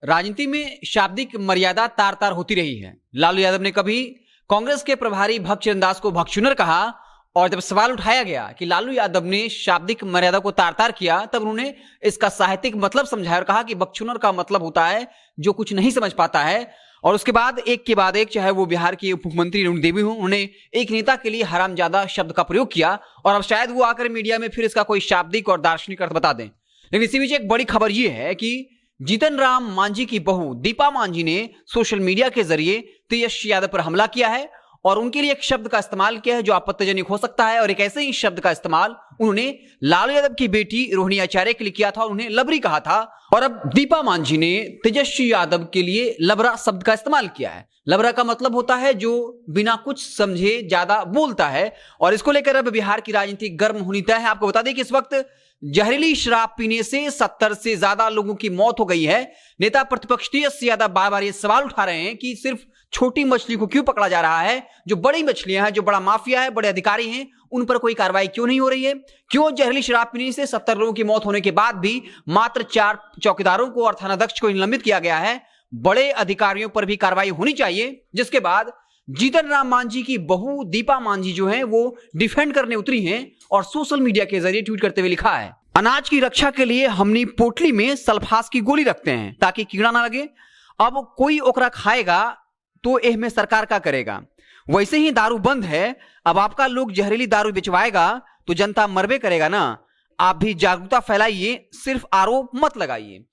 राजनीति में शाब्दिक मर्यादा तार तार होती रही है। लालू यादव ने कभी कांग्रेस के प्रभारी भक्त चरणदास को भगचुनर कहा और जब सवाल उठाया गया कि लालू यादव ने शाब्दिक मर्यादा को तार तार किया, तब उन्होंने इसका साहित्यिक मतलब समझाया और कहा कि भगचुनर का मतलब होता है जो कुछ नहीं समझ पाता है। और उसके बाद एक के बाद एक, चाहे वो बिहार की उप मुख्यमंत्री रेणु देवी हो, उन्होंने एक नेता के लिए हरामजादा शब्द का प्रयोग किया और अब शायद वो आकर मीडिया में फिर इसका कोई शाब्दिक और दार्शनिक अर्थ बता दें। लेकिन इसी बीच एक बड़ी खबर यह है कि जीतन राम मांझी की बहू दीपा मांझी ने सोशल मीडिया के जरिए तेजस्वी यादव पर हमला किया है और उनके लिए एक शब्द का इस्तेमाल किया है जो आपत्तिजनक हो सकता है। और एक ऐसे ही शब्द का इस्तेमाल उन्होंने लालू यादव की बेटी रोहिणी आचार्य के लिए किया था और उन्हें लबरी कहा था। और अब दीपा मांझी ने तेजस्वी यादव के लिए लबरा शब्द का इस्तेमाल किया है। लबरा का मतलब होता है जो बिना कुछ समझे ज्यादा बोलता है। और इसको लेकर अब बिहार की राजनीति गर्म होनी तय है। आपको बता दें कि इस वक्त जहरीली शराब पीने से 70 से ज्यादा लोगों की मौत हो गई है। नेता प्रतिपक्ष तेजस्वी यादव बार बार ये सवाल उठा रहे हैं कि सिर्फ छोटी मछली को क्यों पकड़ा जा रहा है, जो बड़ी मछलियां हैं, जो बड़ा माफिया है, बड़े अधिकारी हैं, उन पर कोई कार्रवाई क्यों नहीं हो रही है। क्यों जहरीली शराब पीने से 70 लोगों की मौत होने के बाद भी मात्र 4 चौकीदारों को और थानाध्यक्ष को निलंबित किया गया है। बड़े अधिकारियों पर भी कार्रवाई होनी चाहिए। जिसके बाद जीतन राम मांझी की बहू दीपा मांझी जो है वो डिफेंड करने उतरी हैं और सोशल मीडिया के जरिए ट्वीट करते हुए लिखा है, अनाज की रक्षा के लिए हमने पोटली में सल्फास की गोली रखते हैं ताकि कीड़ा ना लगे। अब कोई ओकरा खाएगा तो एह में सरकार का करेगा। वैसे ही दारू बंद है, अब आपका लोग जहरीली दारू बेचवाएगा तो जनता मरबे करेगा ना। आप भी जागरूकता फैलाइए, सिर्फ आरोप मत लगाइए।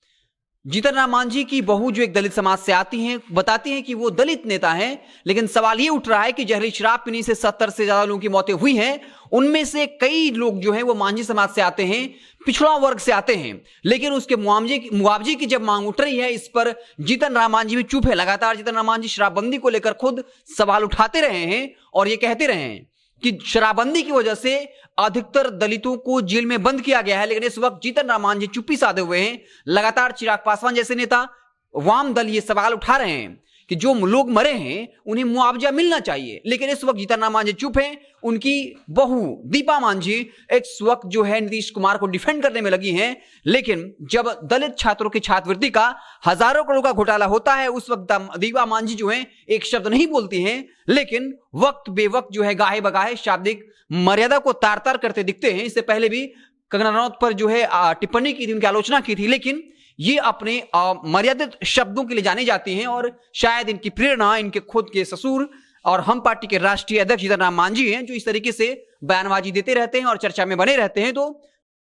जीतन राम मांझी की बहू जो एक दलित समाज से आती हैं, बताती हैं कि वो दलित नेता हैं, लेकिन सवाल ये उठ रहा है कि जहरीली शराब पीने से 70 से ज्यादा लोगों की मौतें हुई हैं। उनमें से कई लोग जो हैं वो मांझी समाज से आते हैं, पिछड़ा वर्ग से आते हैं, लेकिन उसके मुआवजे की जब मांग उठ रही है, इस पर जीतन राम मांझी भी चुप है। लगातार जीतन राम मांझी शराबबंदी को लेकर खुद सवाल उठाते रहे हैं और ये कहते रहे हैं कि शराबबंदी की वजह से अधिकतर दलितों को जेल में बंद किया गया है। लेकिन इस वक्त जीतन राम मांझी चुप्पी साधे हुए हैं। लगातार चिराग पासवान जैसे नेता, वाम दल ये सवाल उठा रहे हैं कि जो लोग मरे हैं उन्हें मुआवजा मिलना चाहिए, लेकिन इस वक्त जीतन राम मांझी चुप हैं। उनकी बहू दीपा मांझी इस वक्त जो है नीतीश कुमार को डिफेंड करने में लगी हैं। लेकिन जब दलित छात्रों की छात्रवृत्ति का हजारों करोड़ का घोटाला होता है, उस वक्त दीपा मांझी जो है एक शब्द नहीं बोलती हैं, लेकिन वक्त बेवक्त जो है गाहे बगाहे शाब्दिक मर्यादा को तार तार करते दिखते हैं। इससे पहले भी कंगना रनौत पर जो है टिप्पणी की थी, उनकी आलोचना की थी, लेकिन ये अपने मर्यादित शब्दों के लिए जानी जाती हैं और शायद इनकी प्रेरणा इनके खुद के ससुर और हम पार्टी के राष्ट्रीय अध्यक्ष जीतन राम मांझी हैं, जो इस तरीके से बयानबाजी देते रहते हैं और चर्चा में बने रहते हैं। तो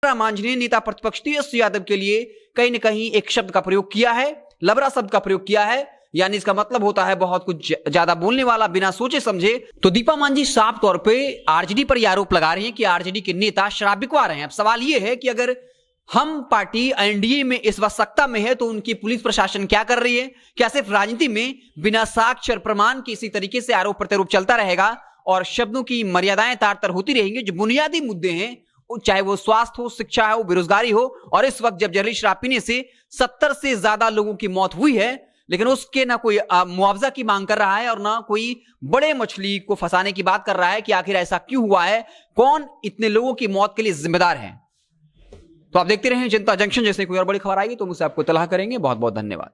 राम मांझी ने नेता प्रतिपक्ष तेजस्वी यादव के लिए कहीं ना कहीं एक शब्द का प्रयोग किया है, लबरा शब्द का प्रयोग किया है, यानी इसका मतलब होता है बहुत कुछ ज्यादा बोलने वाला, बिना सोचे समझे। तो दीपा मांझी साफ तौर पे आरजेडी पर यह आरोप लगा रही हैं कि आरजेडी के नेता शराब बिकवा रहे हैं। अब सवाल यह है कि अगर हम पार्टी एनडीए में इस वक्त सत्ता में है तो उनकी पुलिस प्रशासन क्या कर रही है? क्या सिर्फ राजनीति में बिना साक्ष्य और प्रमाण के इसी तरीके से आरोप प्रत्यारोप चलता रहेगा और शब्दों की मर्यादाएं तार तार होती रहेंगी? जो बुनियादी मुद्दे हैं, चाहे वो स्वास्थ्य हो, शिक्षा हो, बेरोजगारी हो, और इस वक्त जब जहरीली शराब पीने से 70 से ज्यादा लोगों की मौत हुई है, लेकिन उसके ना कोई मुआवजा की मांग कर रहा है और ना कोई बड़े मछली को फंसाने की बात कर रहा है कि आखिर ऐसा क्यों हुआ है, कौन इतने लोगों की मौत के लिए जिम्मेदार है। तो आप देखते रहें जनता जंक्शन। जैसे कोई और बड़ी खबर आएगी तो मुझसे आपको इत्तला करेंगे। बहुत बहुत धन्यवाद।